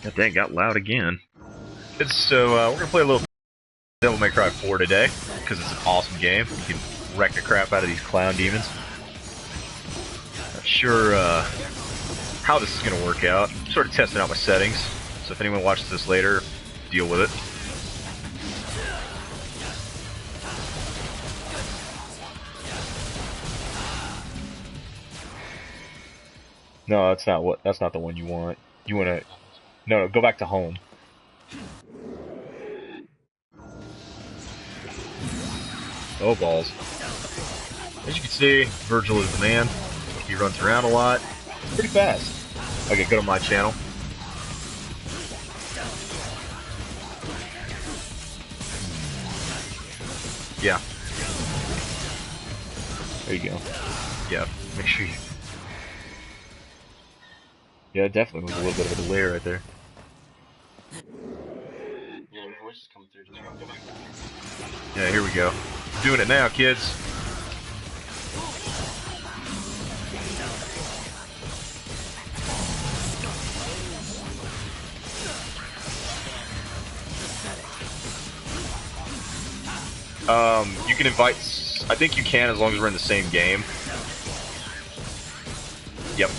That thing got loud again. So we're gonna play a little Devil May Cry 4 today because it's an awesome game. You can wreck the crap out of these clown demons. Not sure how this is gonna work out. I'm sort of testing out my settings, so if anyone watches this later, deal with it. No, that's not the one you want. You wanna no, go back to home. Oh balls. As you can see, Virgil is the man. He runs around a lot. Pretty fast. Okay, go to my channel. Yeah. There you go. Yeah, make sure you... Yeah, it definitely was a little bit of a delay right there. Yeah, your voice is coming through just wrong. Yeah, here we go. I'm doing it now, kids. You can invite... I think you can as long as we're in the same game. Yep.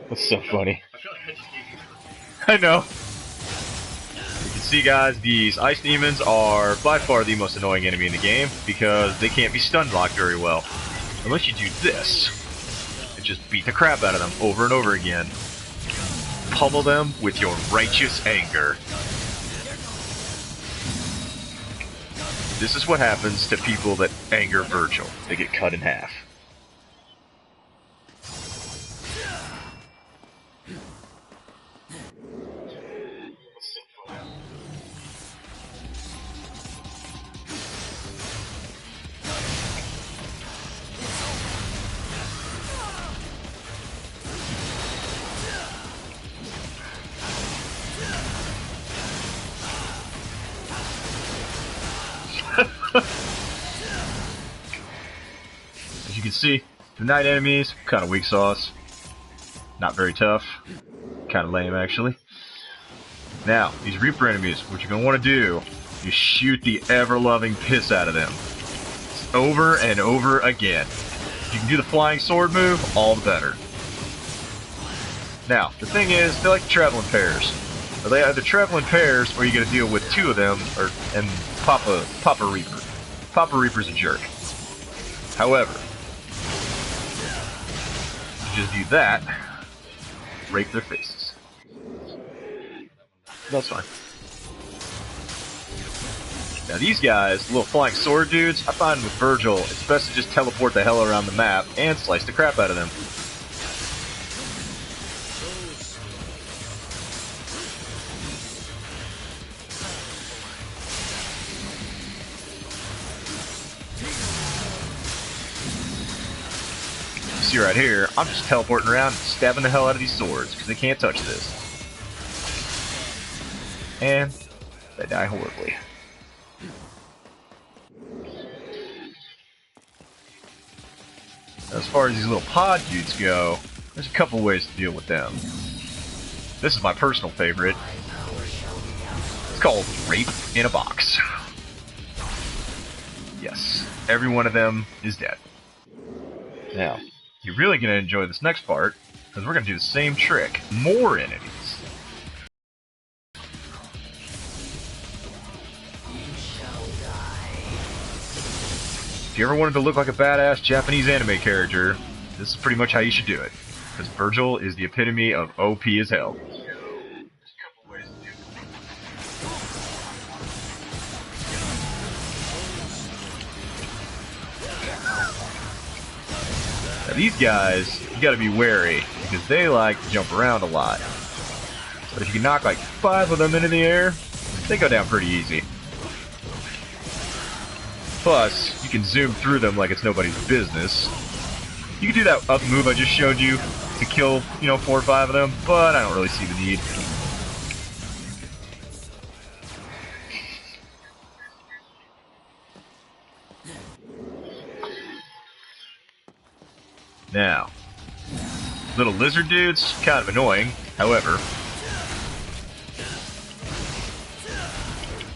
That's so funny. I feel like I just gave you... I know. You can see, guys, these ice demons are by far the most annoying enemy in the game because they can't be stun blocked very well. Unless you do this and just beat the crap out of them over and over again. Pummel them with your righteous anger. This is what happens to people that anger Virgil. They get cut in half. As you can see, the night enemies, kind of weak sauce. Not very tough. Kind of lame, actually. Now, these Reaper enemies, what you're going to want to do is shoot the ever-loving piss out of them. Over and over again. If you can do the flying sword move, all the better. Now, the thing is, they like to travel in pairs. They either travel in pairs, or you got to deal with two of them, and Papa Reaper. Papa Reaper's a jerk. However, you just do that, rape their faces. That's fine. Now these guys, little flying sword dudes, I find with Virgil, it's best to just teleport the hell around the map and slice the crap out of them. See right here, I'm just teleporting around and stabbing the hell out of these swords because they can't touch this. And they die horribly. As far as these little pod dudes go, there's a couple ways to deal with them. This is my personal favorite. It's called Rape in a Box. Yes, every one of them is dead. Now, you're really going to enjoy this next part, because we're going to do the same trick. More enemies. If you ever wanted to look like a badass Japanese anime character, this is pretty much how you should do it. Because Virgil is the epitome of OP as hell. Now these guys, you gotta be wary, because they like to jump around a lot. But if you can knock like 5 of them into the air, they go down pretty easy. Plus, you can zoom through them like it's nobody's business. You can do that up move I just showed you to kill, 4 or 5 of them, but I don't really see the need. Now, little lizard dudes, kind of annoying, however.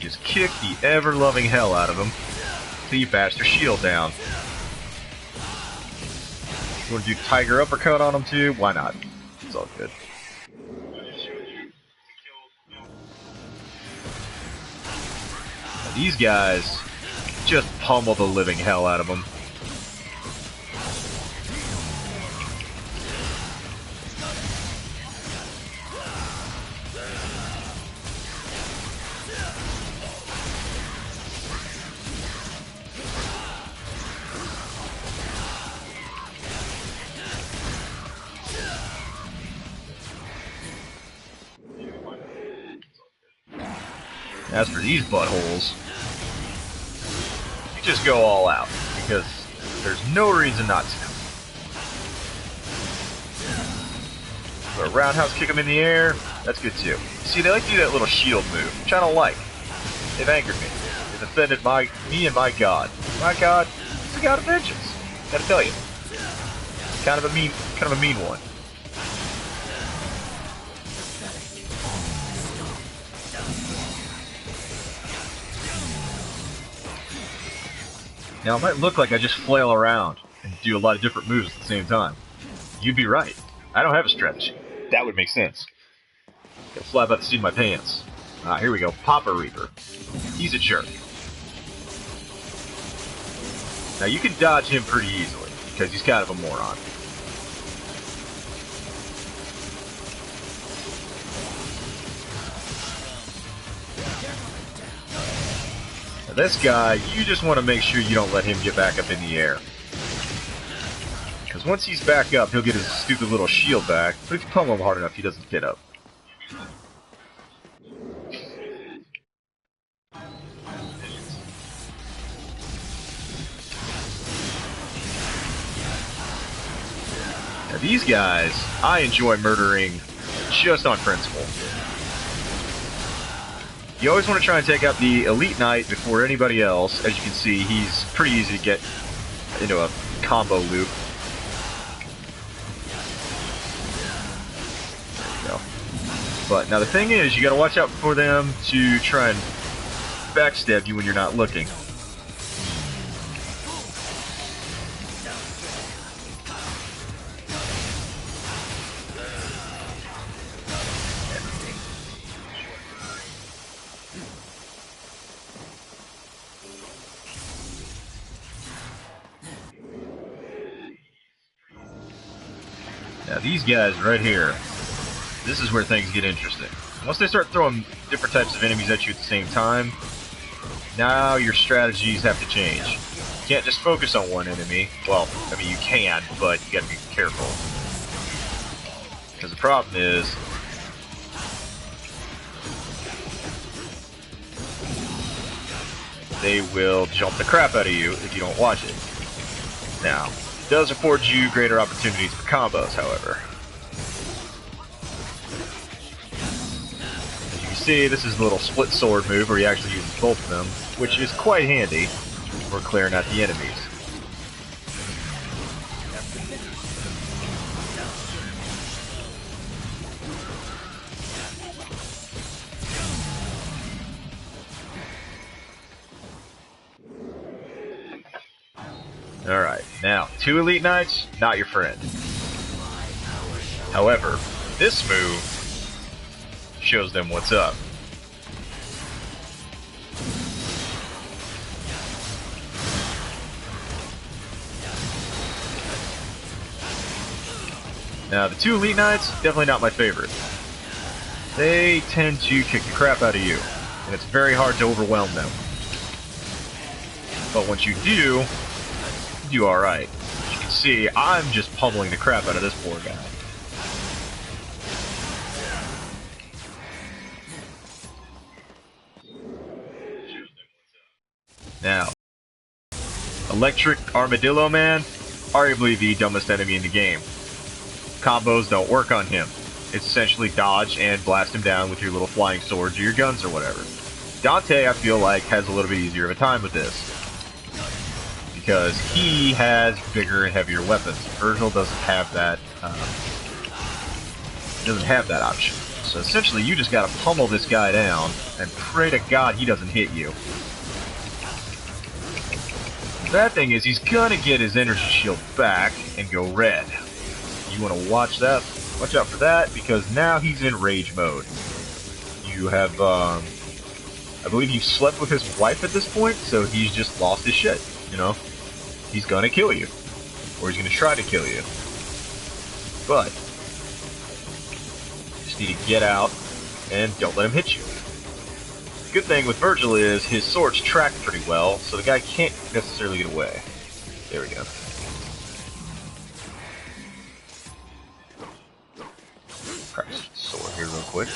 Just kick the ever-loving hell out of them till you bash their shield down. You want to do tiger uppercut on them too? Why not? It's all good. Now, these guys just pummel the living hell out of them. As for these buttholes, you just go all out, because there's no reason not to. So a roundhouse kick them in the air, that's good too. See, they like to do that little shield move, which I don't like. They've angered me. They've offended me and my god. My god is the god of vengeance. Gotta tell you. Kind of a mean one. Now, it might look like I just flail around and do a lot of different moves at the same time. You'd be right. I don't have a strategy. That would make sense. Gotta fly by the seat of my pants. Here we go. Papa Reaper. He's a jerk. Now, you can dodge him pretty easily, because he's kind of a moron. This guy, you just want to make sure you don't let him get back up in the air. Because once he's back up, he'll get his stupid little shield back, but if you pummel him hard enough, he doesn't get up. Now these guys, I enjoy murdering just on principle. You always want to try and take out the Elite Knight before anybody else. As you can see, he's pretty easy to get into a combo loop. There you go. But now the thing is, you got to watch out for them to try and backstab you when you're not looking. Now these guys right here, this is where things get interesting. Once they start throwing different types of enemies at you at the same time, now your strategies have to change. You can't just focus on one enemy. Well, I mean you can, but you gotta be careful. Because the problem is, they will jump the crap out of you if you don't watch it. Now, it does afford you greater opportunities for combos, however. As you can see, this is a little split sword move where he actually uses both of them, which is quite handy for clearing out the enemies. Alright, now, 2 Elite Knights, not your friend. However, this move shows them what's up. Now, the 2 Elite Knights, definitely not my favorite. They tend to kick the crap out of you, and it's very hard to overwhelm them. But once you do alright. As you can see, I'm just pummeling the crap out of this poor guy. Now, Electric Armadillo Man, arguably the dumbest enemy in the game. Combos don't work on him. It's essentially dodge and blast him down with your little flying swords or your guns or whatever. Dante, I feel like, has a little bit easier of a time with this, because he has bigger and heavier weapons. Virgil doesn't have that. Option. So essentially, you just gotta pummel this guy down and pray to God he doesn't hit you. The bad thing is he's gonna get his energy shield back and go red. You want to watch that. Watch out for that, because now he's in rage mode. You have, I believe you've slept with his wife at this point, so he's just lost his shit, you know? He's gonna kill you. Or he's gonna try to kill you. But just need to get out and don't let him hit you. The good thing with Virgil is his swords track pretty well, so the guy can't necessarily get away. There we go. Christ, sword here real quick.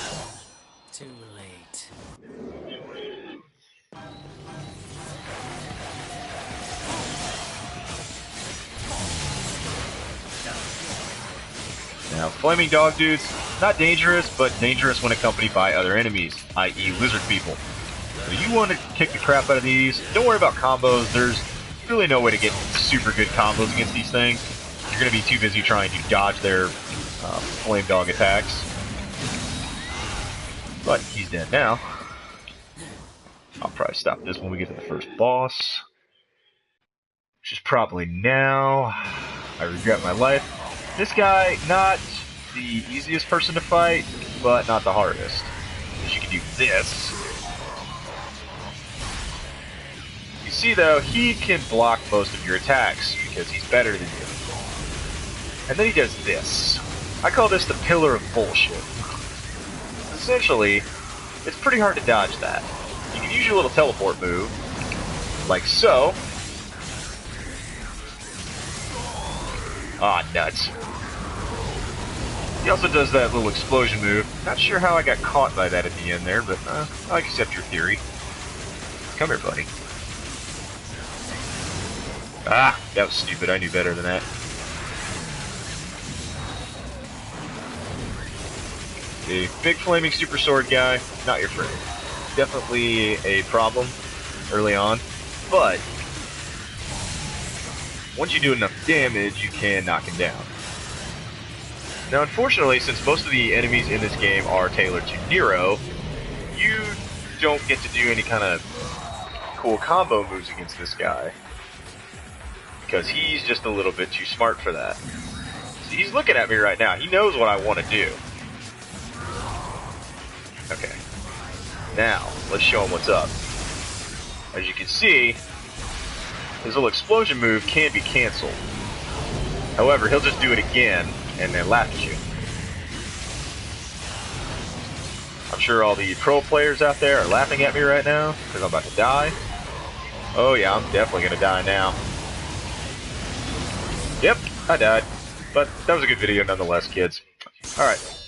Too late. Now, flaming dog dudes, not dangerous, but dangerous when accompanied by other enemies, i.e. lizard people. So you want to kick the crap out of these. Don't worry about combos. There's really no way to get super good combos against these things. You're going to be too busy trying to dodge their flame dog attacks. But he's dead now. I'll probably stop this when we get to the first boss, which is probably now. I regret my life. This guy, not the easiest person to fight, but not the hardest. Because you can do this. You see though, he can block most of your attacks because he's better than you. And then he does this. I call this the pillar of bullshit. Essentially, it's pretty hard to dodge that. You can use your little teleport move, like so. Ah, nuts. He also does that little explosion move. Not sure how I got caught by that at the end there, but I accept your theory. Come here, buddy. Ah, that was stupid. I knew better than that. The big flaming super sword guy, not your friend. Definitely a problem early on, but once you do enough damage, you can knock him down. Now, unfortunately, since most of the enemies in this game are tailored to Nero, you don't get to do any kind of cool combo moves against this guy, because he's just a little bit too smart for that. See, he's looking at me right now. He knows what I want to do. Okay. Now, let's show him what's up. As you can see, his little explosion move can be canceled. However, he'll just do it again and then laugh at you. I'm sure all the pro players out there are laughing at me right now because I'm about to die. Oh yeah, I'm definitely gonna die now. Yep, I died. But that was a good video nonetheless, kids. Alright.